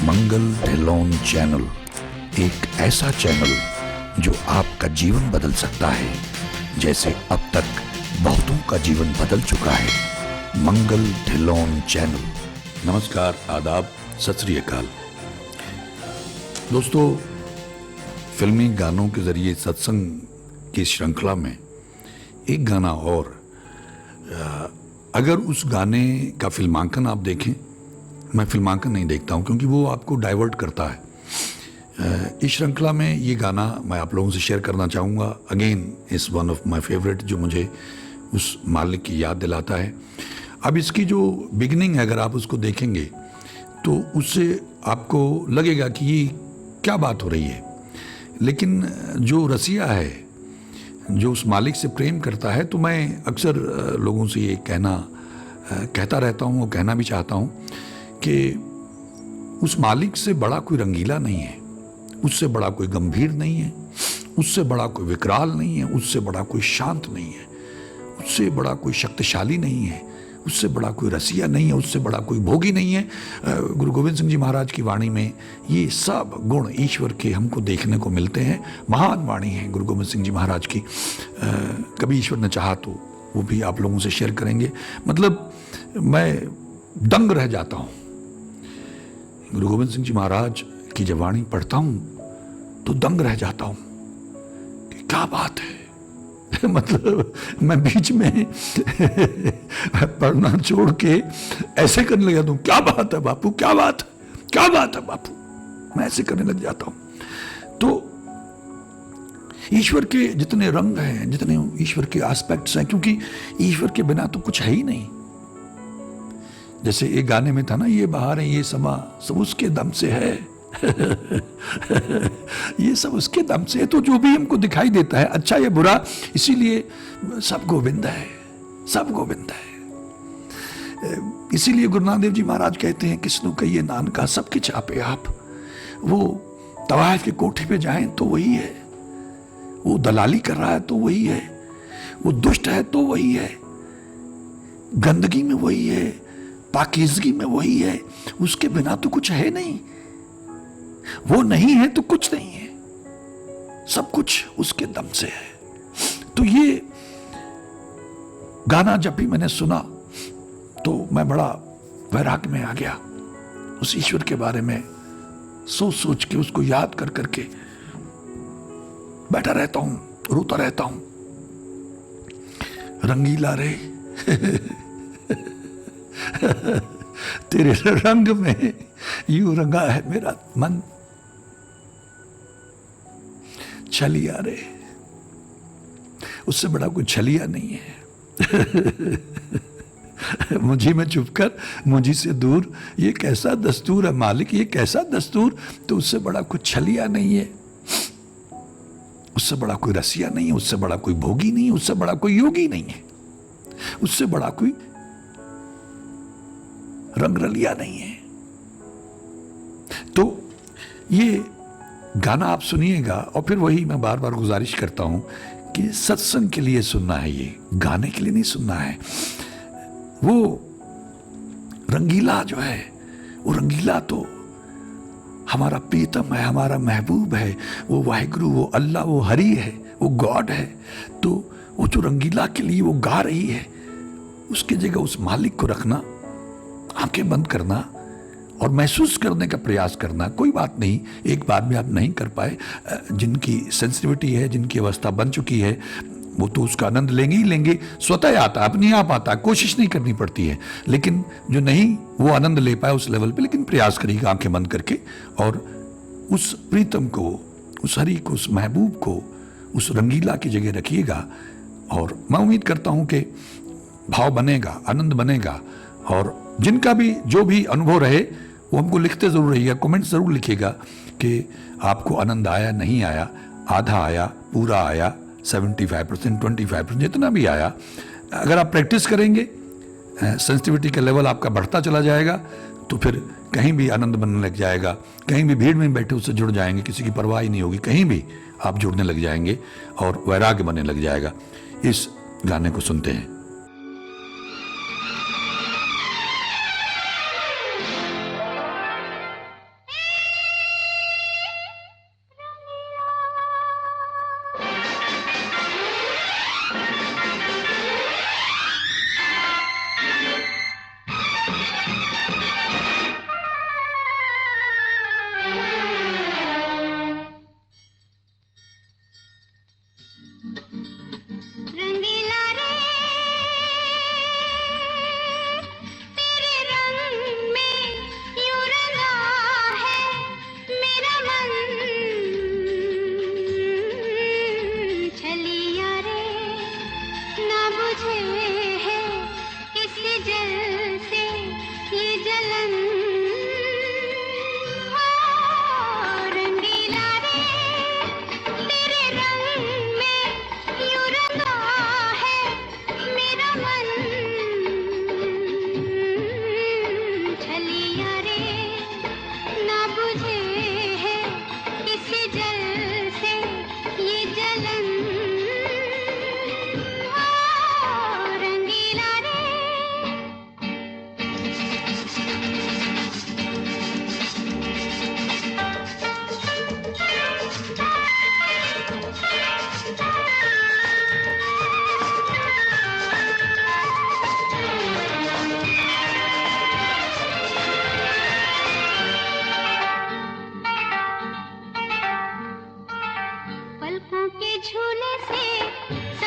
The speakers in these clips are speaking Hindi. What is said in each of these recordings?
मंगल ढिल्लोन चैनल, एक ऐसा चैनल जो आपका जीवन बदल सकता है, जैसे अब तक बहुतों का जीवन बदल चुका है। मंगल ढिल्लोन चैनल। नमस्कार, आदाब, सत श्री अकाल। दोस्तों, फिल्मी गानों के जरिए सत्संग की श्रृंखला में एक गाना और, अगर उस गाने का फिल्मांकन आप देखें, मैं फिल्मांकन नहीं देखता हूं क्योंकि वो आपको डाइवर्ट करता है। इस श्रृंखला में ये गाना मैं आप लोगों से शेयर करना चाहूँगा। Again is one of my favourite, जो मुझे उस मालिक की याद दिलाता है। अब इसकी जो बिगिनिंग है, अगर आप उसको देखेंगे तो उससे आपको लगेगा कि ये क्या बात हो रही है, लेकिन जो रसिया है, जो उस मालिक से प्रेम करता है, तो मैं अक्सर लोगों से ये कहता रहता हूँ और कहना भी चाहता हूँ कि उस मालिक से बड़ा कोई रंगीला नहीं है, उससे बड़ा कोई गंभीर नहीं है, उससे बड़ा कोई विकराल नहीं है, उससे बड़ा कोई शांत नहीं है, उससे बड़ा कोई शक्तिशाली नहीं है, उससे बड़ा कोई रसिया नहीं है, उससे बड़ा कोई भोगी नहीं है। गुरु गोविंद सिंह जी महाराज की वाणी में ये सब गुण ईश्वर के हमको देखने को मिलते हैं। महान वाणी है गुरु गोविंद सिंह जी महाराज की। कभी ईश्वर ने चाहा तो वो भी आप लोगों से शेयर करेंगे। मतलब मैं दंग रह जाता हूँ गुरु गोविंद सिंह जी महाराज की जब वाणी पढ़ता हूँ तो दंग रह जाता हूँ कि क्या बात है। मतलब मैं बीच में पढ़ना छोड़ के ऐसे करने लग जाता हूँ, क्या बात है बापू, क्या बात है, क्या बात है बापू, मैं ऐसे करने लग जाता हूँ। तो ईश्वर के जितने रंग हैं, जितने ईश्वर के एस्पेक्ट्स हैं, क्योंकि ईश्वर के बिना तो कुछ है ही नहीं। जैसे एक गाने में था ना, ये बहार है, ये समा सब उसके दम से है। ये सब उसके दम से है। तो जो भी हमको दिखाई देता है, अच्छा या बुरा, इसीलिए सब गोविंद है, सब गोविंद है। इसीलिए गुरु नानक देव जी महाराज कहते हैं, किसनु कहिए नानका सबके छापे आप। वो तवायफ की कोठी पे जाएं तो वही है, वो दलाली कर रहा है तो वही है, वो दुष्ट है तो वही है, गंदगी में वही है, पाकीज़गी में वही है, उसके बिना तो कुछ है नहीं। वो नहीं है तो कुछ नहीं है, सब कुछ उसके दम से है। तो ये गाना जब भी मैंने सुना तो मैं बड़ा वैराग्य में आ गया। उस ईश्वर के बारे में सोच सोच के, उसको याद कर करके बैठा रहता हूं, रोता रहता हूं। रंगीला रे तेरे रंग में यूं रंगा है मेरा मन, छलिया रे, उससे बड़ा कोई छलिया नहीं है। मुझी में चुपकर मुझी से दूर, ये कैसा दस्तूर है मालिक, ये कैसा दस्तूर। तो उससे बड़ा कोई छलिया नहीं है, उससे बड़ा कोई रसिया नहीं है, उससे बड़ा कोई भोगी नहीं है, उससे बड़ा कोई योगी नहीं है, उससे बड़ा कोई रंग रलिया नहीं है। तो ये गाना आप सुनिएगा, और फिर वही मैं बार बार गुजारिश करता हूं कि सत्संग के लिए सुनना है, ये गाने के लिए नहीं सुनना है। वो रंगीला जो है, वो रंगीला तो हमारा प्रीतम है, हमारा महबूब है, वो वाहिगुरु, वो अल्लाह, वो हरि है, वो गॉड है। तो वो जो रंगीला के लिए वो गा रही है, उसकी जगह उस मालिक को रखना, आंखें बंद करना और महसूस करने का प्रयास करना। कोई बात नहीं, एक बार भी आप नहीं कर पाए, जिनकी सेंसिटिविटी है, जिनकी अवस्था बन चुकी है, वो तो उसका आनंद लेंगे ही लेंगे। स्वतः आता, अपने आप आता, कोशिश नहीं करनी पड़ती है। लेकिन जो नहीं वो आनंद ले पाए उस लेवल पे, लेकिन प्रयास करिएगा आंखें बंद करके, और उस प्रीतम को, उस हरि को, उस महबूब को, उस रंगीला की जगह रखिएगा। और मैं उम्मीद करता हूं कि भाव बनेगा, आनंद बनेगा। और जिनका भी जो भी अनुभव रहे वो हमको लिखते ज़रूर रहिएगा, कमेंट ज़रूर लिखिएगा कि आपको आनंद आया, नहीं आया, आधा आया, पूरा आया, 75%, 25%, जितना भी आया। अगर आप प्रैक्टिस करेंगे, सेंसिटिविटी का लेवल आपका बढ़ता चला जाएगा, तो फिर कहीं भी आनंद बनने लग जाएगा। कहीं भी भीड़ में बैठे उससे जुड़ जाएंगे, किसी की परवाह ही नहीं होगी, कहीं भी आप जुड़ने लग जाएंगे और वैराग्य बनने लग जाएगा। इस गाने को सुनते हैं।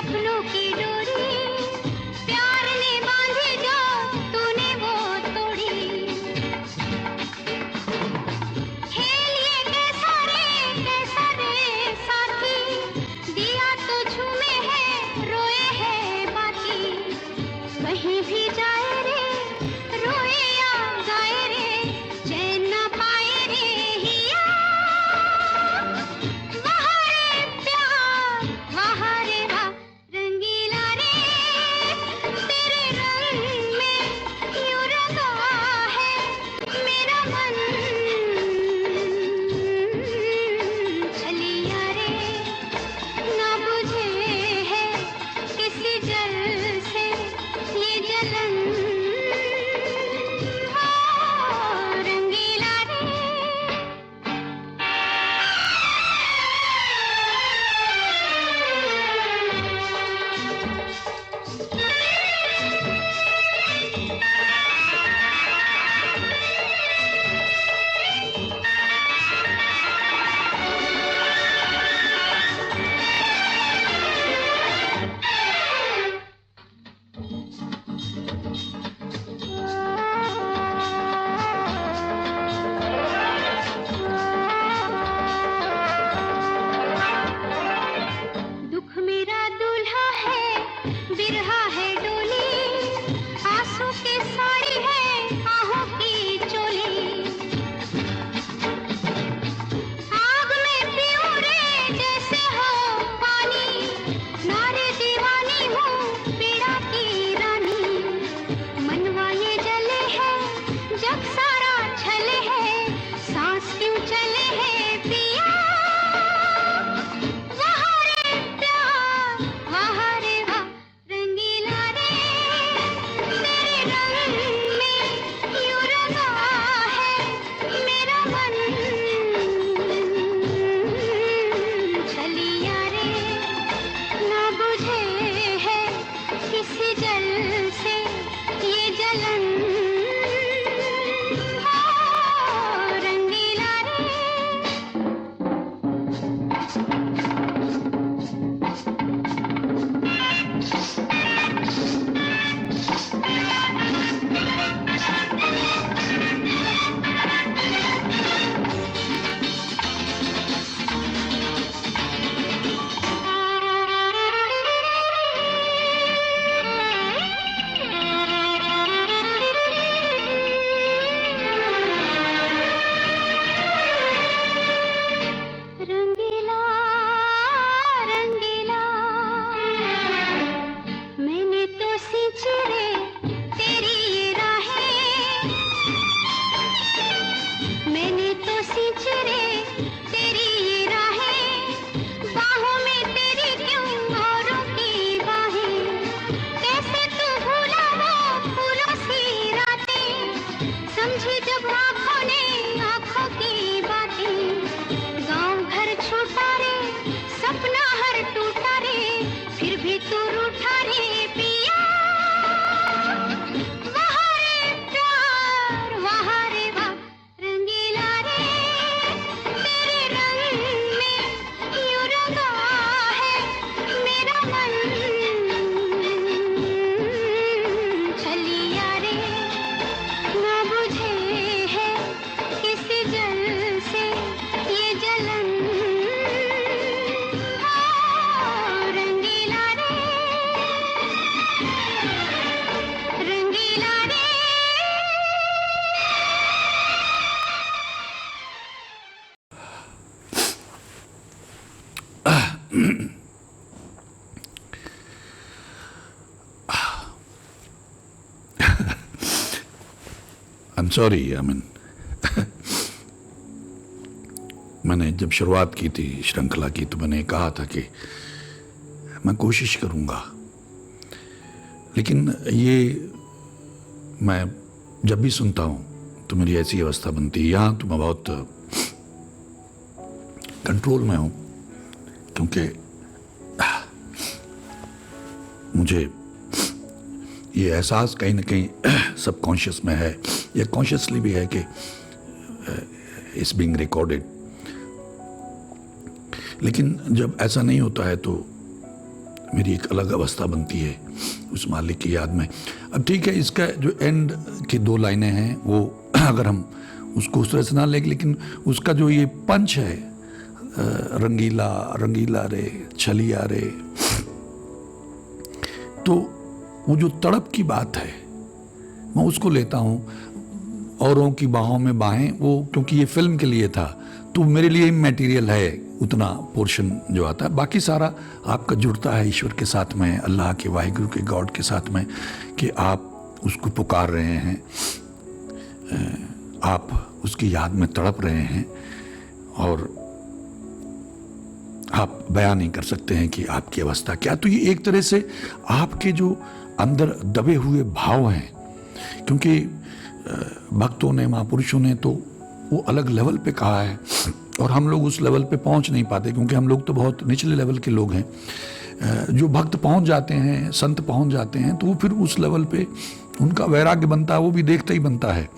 सपनों की डोरी प्यार ने बांधी जो तूने वो तोड़ी। खेल ये कैसा रे साथी, दिया तो झूमे है रोए है बाकी। कहीं भी जाए रे रोए या गाए रे, चैन न पाए रे हिया। वहाँ रे प्यार वहाँ रे वाह रंगीला रे, तेरे रंग में यूं रंगा है मेरा मन। छलिया रे ना बुझे है किसी जल से ये जलन। हाँ, रंगीला रे। दुख मेरा दूल्हा है बिरहा है डोली, आंसू की साड़ी है आहों की चोली। आग में पीऊं रे जैसे हो पानी, नारे दीवानी हूँ पीड़ा की रानी। मनवा ये जले है जब सारा छले है, सांस क्यों चले है पिया। वहाँ रे प्यार वहाँ रे वाह रंगीला रे, तेरे रंग में यूं रंगा है मेरा मन। छलिया रे ना बुझे है किसी जल से ये जलन। हाँ, रंगीला रे। रंगीला रंगीला मैंने तो सींची रे तेरी ये राहें, मैंने तो सींची रे तेरी ये राहें। बाहों में तेरी क्यों औरों की बाहें, कैसे तू भूला वो फूलों सी रातें। समझी जब आँखों ने आँखों की बातें, गाँव घर छूटा रे सपना हर टूटा रे, फिर भी तू रूठा रे पिया। वहाँ रे प्यार वहाँ रे वाह रंगीला रे, तेरे रंग में यूं रंगा है मेरा मन। छलिया रे ना बुझे है किसी जल से ये जलन। हाँ, रंगीला रे रंगीला रे। I am sorry, I mean मैंने जब शुरुआत की थी श्रृंखला की तो मैंने कहा था कि मैं कोशिश करूंगा, लेकिन ये मैं जब भी सुनता हूँ तो मेरी ऐसी अवस्था बनती है। यहाँ तो मैं बहुत कंट्रोल में हूँ, क्योंकि मुझे ये एहसास कहीं ना कहीं सबकॉन्शियस में है या कॉन्शियसली भी है कि इट्स बीइंग रिकॉर्डेड। लेकिन जब ऐसा नहीं होता है तो मेरी एक अलग अवस्था बनती है उस मालिक की याद में। अब ठीक है, इसका जो एंड की 2 लाइनें हैं वो अगर हम उसको उस तरह से ना लेकिन उसका जो ये पंच है, रंगीला रंगीला रे छलिया रे, तो वो जो तड़प की बात है मैं उसको लेता हूँ। औरों की बाहों में बाहें, वो क्योंकि ये फिल्म के लिए था तो मेरे लिए मटेरियल है उतना पोर्शन जो आता है, बाकी सारा आपका जुड़ता है ईश्वर के साथ में, अल्लाह के वाहिगुरु के गॉड के साथ में, कि आप उसको पुकार रहे हैं, आप उसकी याद में तड़प रहे हैं और आप बयान नहीं कर सकते हैं कि आपकी अवस्था क्या। तो ये एक तरह से आपके जो अंदर दबे हुए भाव हैं, क्योंकि भक्तों ने, महापुरुषों ने तो वो अलग लेवल पे कहा है और हम लोग उस लेवल पे पहुंच नहीं पाते, क्योंकि हम लोग तो बहुत निचले लेवल के लोग हैं। जो भक्त पहुंच जाते हैं, संत पहुंच जाते हैं, तो वो फिर उस लेवल पे उनका वैराग्य बनता है, वो भी देखते ही बनता है।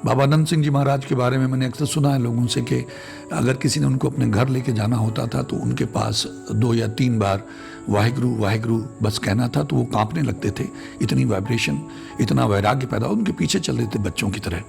बाबा आनंद सिंह जी महाराज के बारे में मैंने अक्सर सुना है लोगों से कि अगर किसी ने उनको अपने घर लेके जाना होता था तो उनके पास 2 या 3 बार वाहिगुरु वाहिगुरु बस कहना था तो वो कांपने लगते थे, इतनी वाइब्रेशन, इतना वैराग्य पैदा, उनके पीछे चल रहे थे बच्चों की तरह।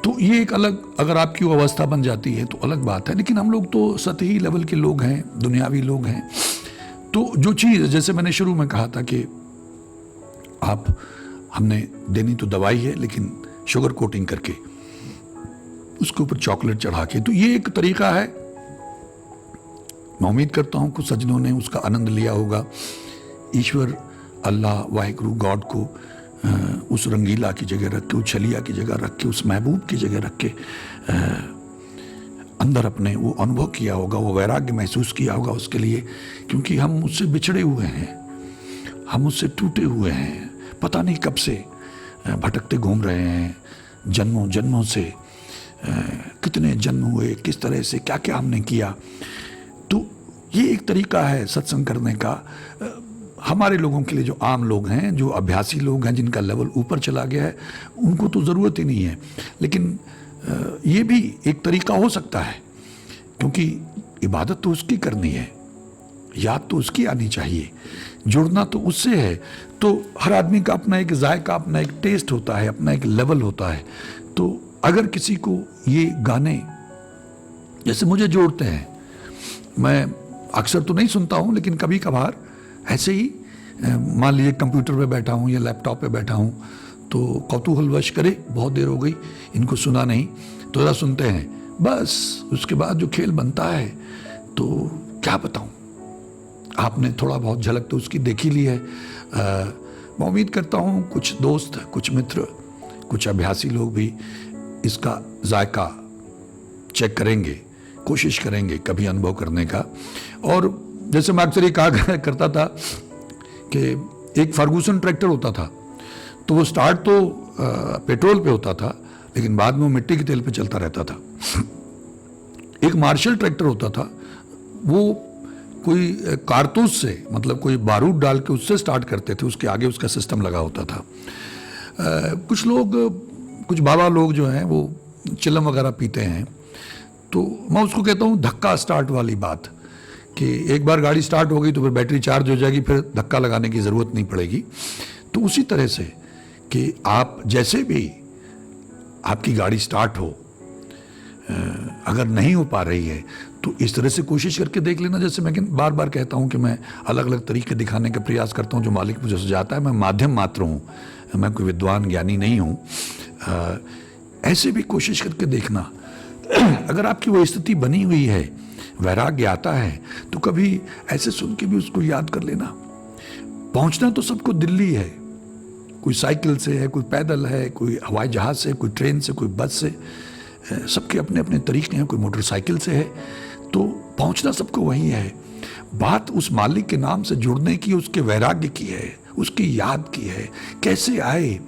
तो ये एक अलग, अगर आपकी वो अवस्था बन जाती है तो अलग बात है। लेकिन हम लोग तो सतही लेवल के लोग हैं, दुनियावी लोग हैं। तो जो चीज़, जैसे मैंने शुरू में कहा था कि हमने देनी तो दवाई है लेकिन शुगर कोटिंग करके उसके ऊपर चॉकलेट चढ़ा के, तो ये एक तरीका है। मैं उम्मीद करता हूं कुछ सज्जनों ने उसका आनंद लिया होगा। ईश्वर, अल्लाह, वाहिगुरु, गॉड को उस रंगीला की जगह रख के, उस छलिया की जगह रख के, उस महबूब की जगह रख के अंदर अपने वो अनुभव किया होगा, वो वैराग्य महसूस किया होगा उसके लिए, क्योंकि हम उससे बिछड़े हुए हैं, हम उससे टूटे हुए हैं, पता नहीं कब से भटकते घूम रहे हैं, जन्मों जन्मों से, कितने जन्म हुए, किस तरह से क्या क्या हमने किया। तो ये एक तरीका है सत्संग करने का। हमारे लोगों के लिए, जो आम लोग हैं, जो अभ्यासी लोग हैं, जिनका लेवल ऊपर चला गया है, उनको तो ज़रूरत ही नहीं है। लेकिन ये भी एक तरीका हो सकता है, क्योंकि इबादत तो उसकी करनी है, याद तो उसकी आनी चाहिए, जुड़ना तो उससे है। तो हर आदमी का अपना एक जायका, अपना एक टेस्ट होता है, अपना एक लेवल होता है। तो अगर किसी को ये गाने जैसे मुझे जोड़ते हैं, मैं अक्सर तो नहीं सुनता हूँ लेकिन कभी कभार ऐसे ही, मान लीजिए कंप्यूटर पे बैठा हूँ या लैपटॉप पे बैठा हूँ तो कौतूहलवश करे, बहुत देर हो गई इनको सुना नहीं, तो ज़रा सुनते हैं, बस उसके बाद जो खेल बनता है तो क्या बताऊँ। आपने थोड़ा बहुत झलक तो उसकी देख ही ली है। मैं उम्मीद करता हूँ कुछ दोस्त, कुछ मित्र, कुछ अभ्यासी लोग भी इसका जायका चेक करेंगे, कोशिश करेंगे कभी अनुभव करने का। और जैसे मैं अक्सर ये कहा करता था कि एक फर्गूसन ट्रैक्टर होता था, तो वो स्टार्ट तो पेट्रोल पे होता था लेकिन बाद में वो मिट्टी के तेल पे चलता रहता था। एक मार्शल ट्रैक्टर होता था, वो कोई कारतूस से, मतलब कोई बारूद डाल के उससे स्टार्ट करते थे, उसके आगे उसका सिस्टम लगा होता था। कुछ लोग, कुछ बाबा लोग जो हैं वो चिलम वगैरह पीते हैं, तो मैं उसको कहता हूँ धक्का स्टार्ट वाली बात, कि एक बार गाड़ी स्टार्ट हो गई तो फिर बैटरी चार्ज हो जाएगी, फिर धक्का लगाने की ज़रूरत नहीं पड़ेगी। तो उसी तरह से कि आप जैसे भी आपकी गाड़ी स्टार्ट हो, अगर नहीं हो पा रही है तो इस तरह से कोशिश करके देख लेना। जैसे मैं बार बार कहता हूँ कि मैं अलग अलग तरीके दिखाने का प्रयास करता हूँ, जो मालिक मुझे सुझाता है। मैं माध्यम मात्र हूँ, मैं कोई विद्वान ज्ञानी नहीं हूँ। ऐसे भी कोशिश करके देखना। अगर आपकी वो स्थिति बनी हुई है, वैराग्य आता है, तो कभी ऐसे सुन के भी उसको याद कर लेना। पहुँचना तो सबको दिल्ली है, कोई साइकिल से है, कोई पैदल है, कोई हवाई जहाज़ से, कोई ट्रेन से, कोई बस से, सबके अपने अपने तरीके हैं, कोई मोटरसाइकिल से है, तो पहुंचना सबको वही है। बात उस मालिक के नाम से जुड़ने की, उसके वैराग्य की है, उसकी याद की है, कैसे आए।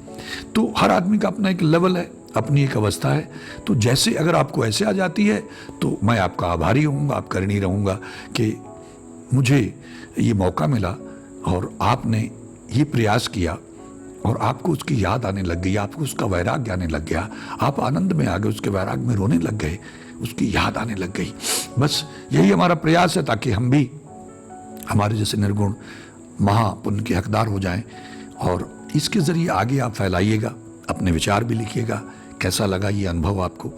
तो हर आदमी का अपना एक लेवल है, अपनी एक अवस्था है। तो जैसे अगर आपको ऐसे आ जाती है तो मैं आपका आभारी रहूँगा, आपका ऋणी रहूँगा कि मुझे ये मौका मिला और आपने ये प्रयास किया और आपको उसकी याद आने लग गई, आपको उसका वैराग्य आने लग गया, आप आनंद में आ गए, उसके वैराग्य में रोने लग गए, उसकी याद आने लग गई। बस यही हमारा प्रयास है, ताकि हम भी हमारे जैसे निर्गुण महापुण्य के हकदार हो जाएं। और इसके ज़रिए आगे आप फैलाइएगा, अपने विचार भी लिखिएगा, कैसा लगा ये अनुभव आपको,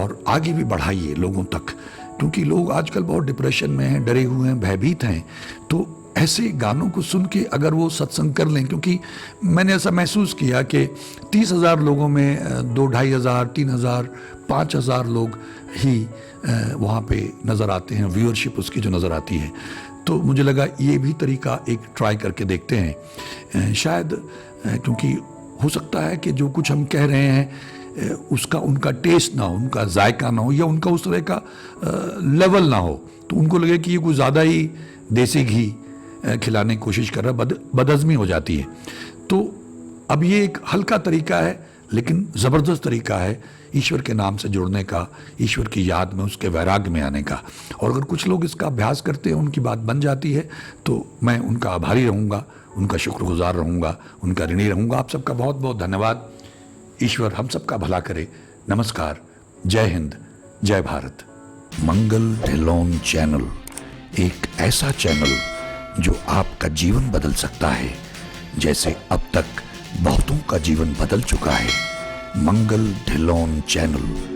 और आगे भी बढ़ाइए लोगों तक, क्योंकि लोग आजकल बहुत डिप्रेशन में हैं, डरे हुए हैं, भयभीत हैं। तो ऐसे गानों को सुन के अगर वो सत्संग कर लें, क्योंकि मैंने ऐसा महसूस किया कि 30,000 लोगों में 2,500, 3,000, 5,000 लोग ही वहाँ पे नज़र आते हैं, व्यूअरशिप उसकी जो नज़र आती है। तो मुझे लगा ये भी तरीका एक ट्राई करके देखते हैं। शायद क्योंकि हो सकता है कि जो कुछ हम कह रहे हैं उसका उनका टेस्ट ना हो, उनका जायका ना हो, या उनका उस तरह का लेवल ना हो, तो उनको लगे कि ये कुछ ज़्यादा ही देसी घी खिलाने की कोशिश कर रहा है, बदहज़मी हो जाती है। तो अब ये एक हल्का तरीका है लेकिन ज़बरदस्त तरीका है ईश्वर के नाम से जुड़ने का, ईश्वर की याद में, उसके वैराग्य में आने का। और अगर कुछ लोग इसका अभ्यास करते हैं, उनकी बात बन जाती है, तो मैं उनका आभारी रहूँगा, उनका शुक्रगुजार रहूँगा, उनका ऋणी रहूँगा। आप सबका बहुत बहुत धन्यवाद। ईश्वर हम सबका भला करे। नमस्कार, जय हिंद, जय भारत। मंगल ढिल्लोन चैनल एक ऐसा चैनल जो आपका जीवन बदल सकता है, जैसे अब तक बहुतों का जीवन बदल चुका है। मंगल ढिल्लोन चैनल।